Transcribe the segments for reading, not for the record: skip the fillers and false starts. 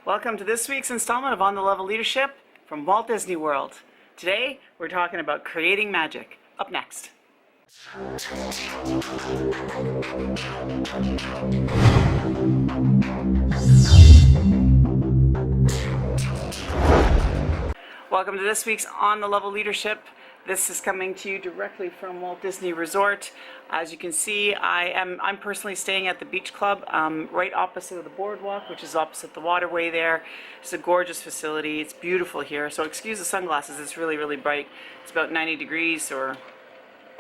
Welcome to this week's installment of On the Level Leadership from Walt Disney World. Today, we're talking about creating magic. Up next. Welcome to this week's On the Level Leadership. This is coming to you directly from Walt Disney Resort. As you can see, I'm personally staying at the Beach Club right opposite of the boardwalk, which is opposite the waterway there. It's a gorgeous facility. It's beautiful here. So excuse the sunglasses. It's really, really bright. It's about 90 degrees or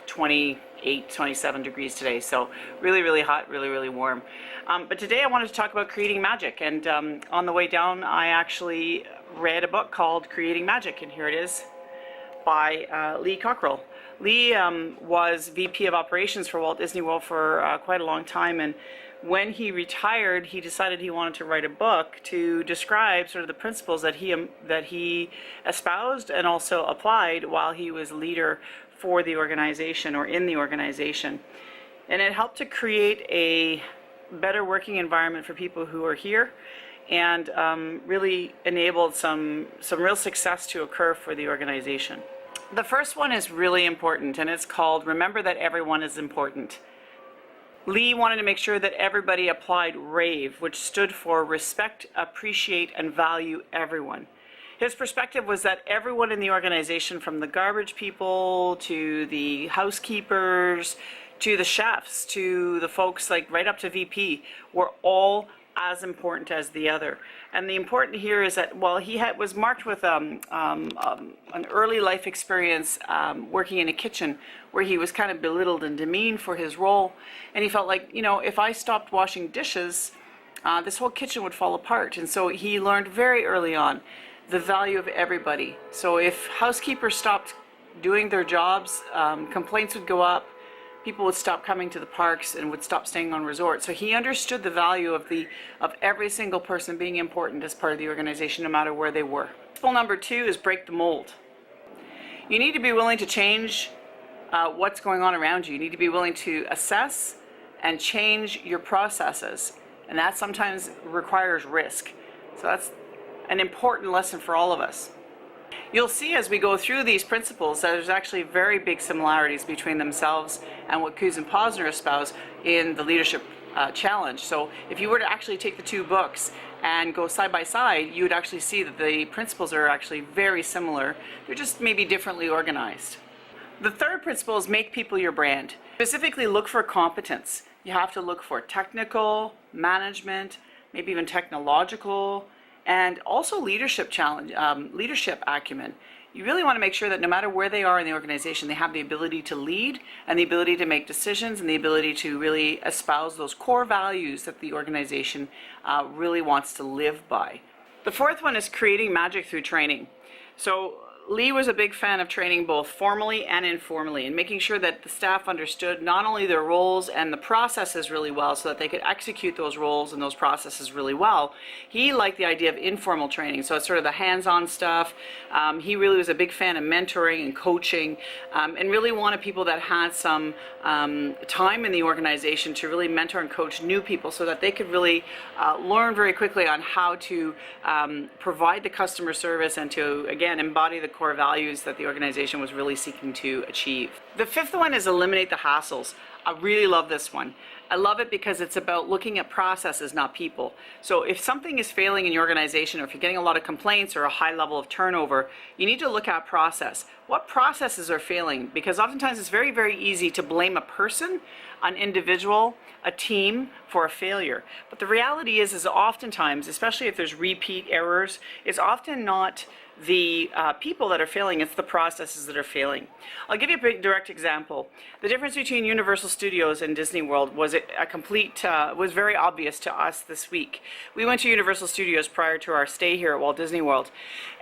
28, 27 degrees today. So really, really hot, really, really warm. But today I wanted to talk about creating magic. And on the way down, I actually read a book called Creating Magic. And here it is, by Lee Cockerell. Lee was VP of Operations for Walt Disney World for quite a long time, and when he retired, he decided he wanted to write a book to describe sort of the principles that he espoused and also applied while he was leader for the organization or in the organization. And it helped to create a better working environment for people who are here, and really enabled some real success to occur for the organization. The first one is really important, and it's called Remember That Everyone is Important. Lee wanted to make sure that everybody applied RAVE, which stood for Respect, Appreciate, and Value Everyone. His perspective was that everyone in the organization, from the garbage people to the housekeepers to the chefs to the folks like right up to VP, were all as important as the other. And the important here is that while he was marked with an early life experience working in a kitchen where he was kind of belittled and demeaned for his role, and he felt like, you know, if I stopped washing dishes, this whole kitchen would fall apart. And so he learned very early on the value of everybody. So if housekeepers stopped doing their jobs, complaints would go up, people would stop coming to the parks and would stop staying on resort. So he understood the value of every single person being important as part of the organization, no matter where they were. Principle number 2 is break the mold. You need to be willing to change what's going on around you. You need to be willing to assess and change your processes, and that sometimes requires risk. So that's an important lesson for all of us. You'll see as we go through these principles that there's actually very big similarities between themselves and what Coos and Posner espouse in the leadership challenge. So if you were to actually take the two books and go side by side, you would actually see that the principles are actually very similar. They're just maybe differently organized. The third principle is make people your brand. Specifically, look for competence. You have to look for technical, management, maybe even technological, and also leadership acumen. You really want to make sure that no matter where they are in the organization, they have the ability to lead and the ability to make decisions and the ability to really espouse those core values that the organization really wants to live by. The fourth one is creating magic through training. So Lee was a big fan of training both formally and informally, and making sure that the staff understood not only their roles and the processes really well so that they could execute those roles and those processes really well. He liked the idea of informal training, so it's sort of the hands-on stuff. He really was a big fan of mentoring and coaching, and really wanted people that had some time in the organization to really mentor and coach new people so that they could really learn very quickly on how to provide the customer service and to, again, embody the core values that the organization was really seeking to achieve. The fifth one is eliminate the hassles. I really love this one. I love it because it's about looking at processes, not people. So if something is failing in your organization, or if you're getting a lot of complaints or a high level of turnover, you need to look at process. What processes are failing? Because oftentimes it's very, very easy to blame a person, an individual, a team for a failure. But the reality is oftentimes, especially if there's repeat errors, it's often not the people that are failing, it's the processes that are failing. I'll give you a big direct example. The difference between Universal Studios and Disney World was was very obvious to us this week. We went to Universal Studios prior to our stay here at Walt Disney World,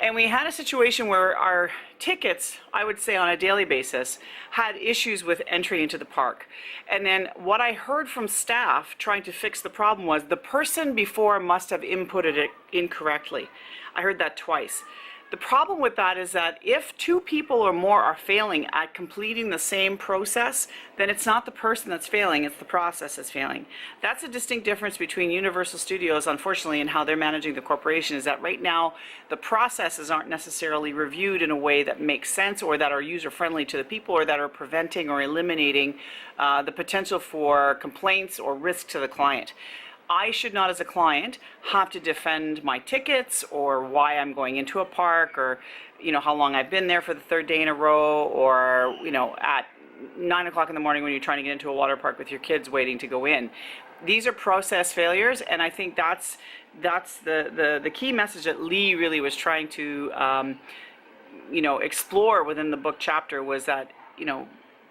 and we had a situation where our tickets, I would say on a daily basis, had issues with entry into the park. And then what I heard from staff trying to fix the problem was the person before must have inputted it incorrectly. I heard that twice. The problem with that is that if two people or more are failing at completing the same process, then it's not the person that's failing, it's the process that's failing. That's a distinct difference between Universal Studios, unfortunately, and how they're managing the corporation, is that right now the processes aren't necessarily reviewed in a way that makes sense or that are user-friendly to the people or that are preventing or eliminating the potential for complaints or risk to the client. I should not, as a client, have to defend my tickets or why I'm going into a park, or how long I've been there for the third day in a row, or at 9 o'clock in the morning when you're trying to get into a water park with your kids waiting to go in. These are process failures, and I think that's the key message that Lee really was trying to explore within the book chapter, was that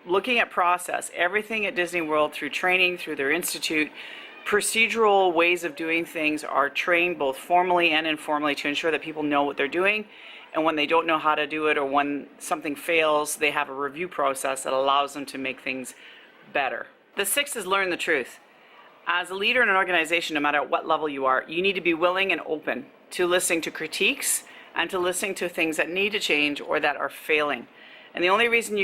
looking at process, everything at Disney World, through training, through their institute, procedural ways of doing things are trained both formally and informally to ensure that people know what they're doing, and when they don't know how to do it or when something fails, they have a review process that allows them to make things better. The sixth is learn the truth. As a leader in an organization, no matter at what level you are, you need to be willing and open to listening to critiques and to listening to things that need to change or that are failing. And the only reason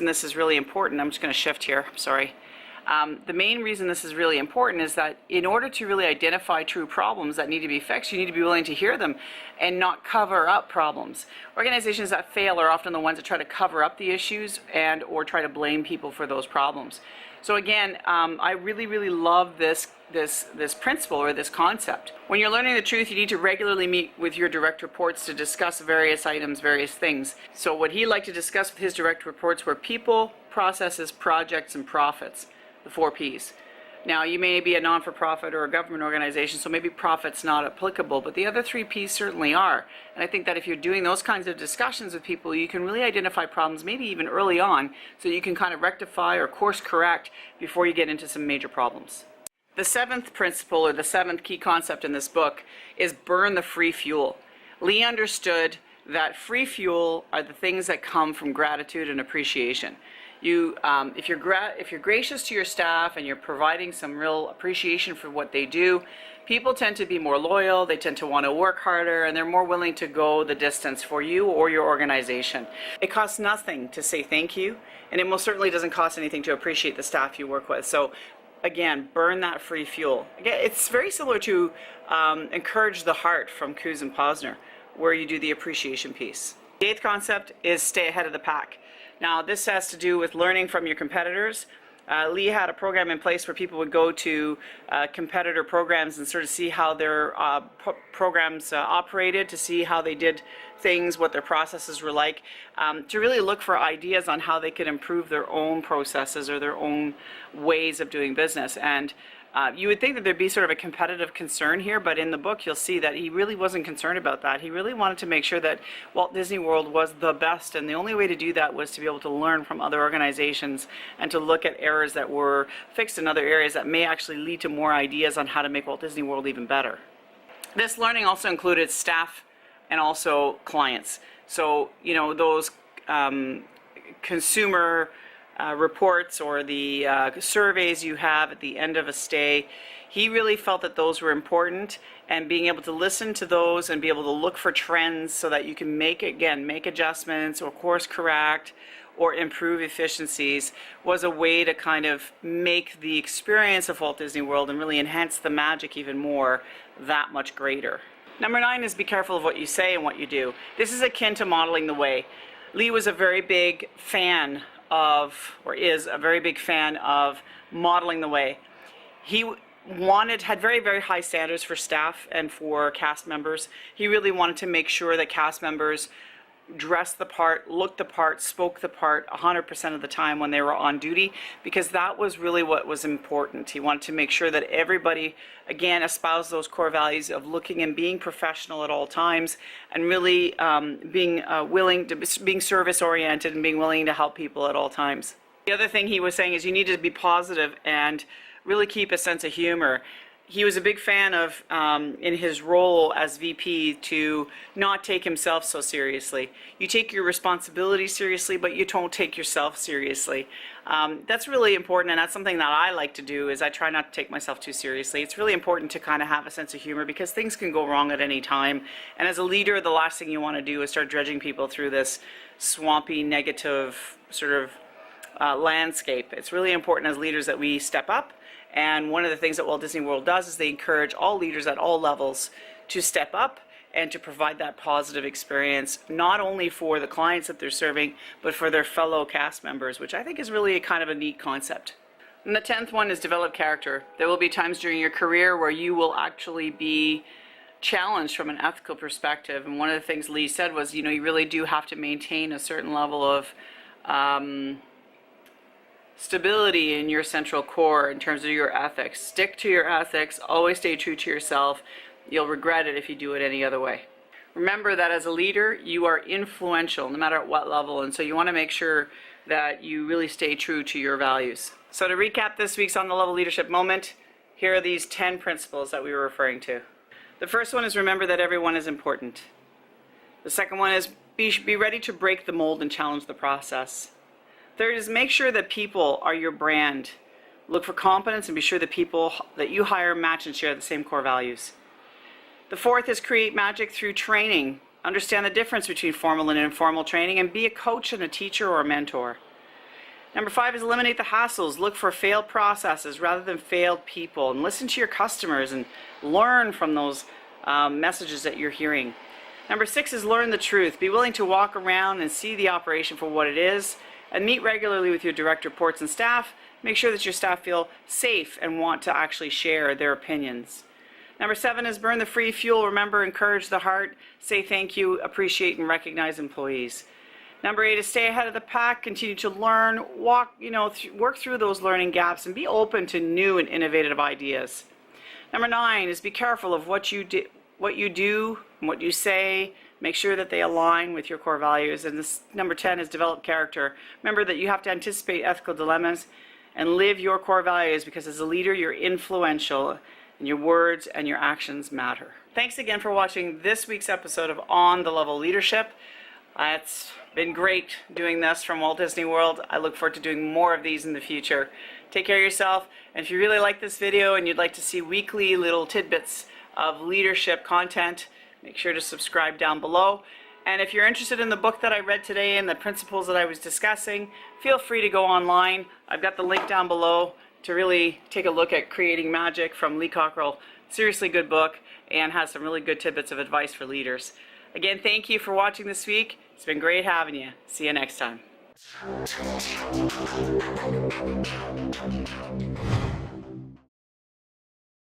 this is really important, I'm just going to shift here, I'm sorry. The main reason this is really important is that in order to really identify true problems that need to be fixed, you need to be willing to hear them and not cover up problems. Organizations that fail are often the ones that try to cover up the issues and or try to blame people for those problems. So again, I really love this principle or this concept. When you're learning the truth, you need to regularly meet with your direct reports to discuss various items, various things. So what he liked to discuss with his direct reports were people, processes, projects, and profits. The 4 Ps. Now, you may be a non-for-profit or a government organization, so maybe profit's not applicable, but the other 3 Ps certainly are. And I think that if you're doing those kinds of discussions with people, you can really identify problems, maybe even early on, so you can kind of rectify or course correct before you get into some major problems. The 7th principle, or the 7th key concept in this book, is burn the free fuel. Lee understood that free fuel are the things that come from gratitude and appreciation. If you're gracious to your staff and you're providing some real appreciation for what they do, people tend to be more loyal, they tend to want to work harder, and they're more willing to go the distance for you or your organization. It costs nothing to say thank you, and it most certainly doesn't cost anything to appreciate the staff you work with. So again, burn that free fuel. Again, it's very similar to Encourage the Heart from Coos and Posner, where you do the appreciation piece. The 8th concept is stay ahead of the pack. Now, this has to do with learning from your competitors. Lee had a program in place where people would go to competitor programs and sort of see how their programs operated, to see how they did things, what their processes were like, to really look for ideas on how they could improve their own processes or their own ways of doing business. And you would think that there'd be sort of a competitive concern here, but in the book you'll see that he really wasn't concerned about that. He really wanted to make sure that Walt Disney World was the best, and the only way to do that was to be able to learn from other organizations and to look at errors that were fixed in other areas that may actually lead to more ideas on how to make Walt Disney World even better. This learning also included staff and also clients. So, those consumer reports or the surveys you have at the end of a stay, he really felt that those were important, and being able to listen to those and be able to look for trends so that you can make adjustments or course correct or improve efficiencies was a way to kind of make the experience of Walt Disney World and really enhance the magic even more, that much greater. Number 9 is be careful of what you say and what you do. This is akin to modeling the way. Lee was a very big fan of, or is a very big fan of, modeling the way. He had very, very high standards for staff and for cast members. He really wanted to make sure that cast members dressed the part, looked the part, spoke the part 100% of the time when they were on duty, because that was really what was important. He wanted to make sure that everybody, again, espoused those core values of looking and being professional at all times, and really being service oriented and being willing to help people at all times. The other thing he was saying is you need to be positive and really keep a sense of humor. he was a big fan of, in his role as VP, to not take himself so seriously. You take your responsibility seriously, but you don't take yourself seriously. That's really important, and that's something that I like to do, is I try not to take myself too seriously. It's really important to kind of have a sense of humor, because things can go wrong at any time. And as a leader, the last thing you want to do is start dredging people through this swampy, negative sort of landscape. It's really important as leaders that we step up. And one of the things that Walt Disney World does is they encourage all leaders at all levels to step up and to provide that positive experience, not only for the clients that they're serving, but for their fellow cast members, which I think is really a kind of a neat concept. And the 10th one is develop character. There will be times during your career where you will actually be challenged from an ethical perspective. And one of the things Lee said was, you really do have to maintain a certain level of stability in your central core in terms of your ethics. Stick to your ethics, always stay true to yourself. You'll regret it if you do it any other way. Remember that as a leader, you are influential no matter at what level, and so you want to make sure that you really stay true to your values. So to recap this week's On the Level Leadership moment, here are these 10 principles that we were referring to. The first one is remember that everyone is important. The second one is be ready to break the mold and challenge the process. Third is make sure that people are your brand. Look for competence and be sure that people that you hire match and share the same core values. The fourth is create magic through training. Understand the difference between formal and informal training, and be a coach and a teacher or a mentor. Number 5 is eliminate the hassles. Look for failed processes rather than failed people, and listen to your customers and learn from those messages that you're hearing. Number 6 is learn the truth. Be willing to walk around and see the operation for what it is, and meet regularly with your direct reports and staff. Make sure that your staff feel safe and want to actually share their opinions. Number 7 is burn the free fuel. Remember, encourage the heart, say thank you, appreciate and recognize employees. Number 8 is stay ahead of the pack, continue to learn, work through those learning gaps and be open to new and innovative ideas. Number 9 is be careful of what you do and what you say. Make sure that they align with your core values. And number 10 is develop character. Remember that you have to anticipate ethical dilemmas and live your core values, because as a leader, you're influential and your words and your actions matter. Thanks again for watching this week's episode of On the Level Leadership. It's been great doing this from Walt Disney World. I look forward to doing more of these in the future. Take care of yourself. And if you really like this video and you'd like to see weekly little tidbits of leadership content, make sure to subscribe down below. And if you're interested in the book that I read today and the principles that I was discussing, feel free to go online. I've got the link down below to really take a look at Creating Magic from Lee Cockerell. Seriously good book, and has some really good tidbits of advice for leaders. Again, thank you for watching this week. It's been great having you. See you next time.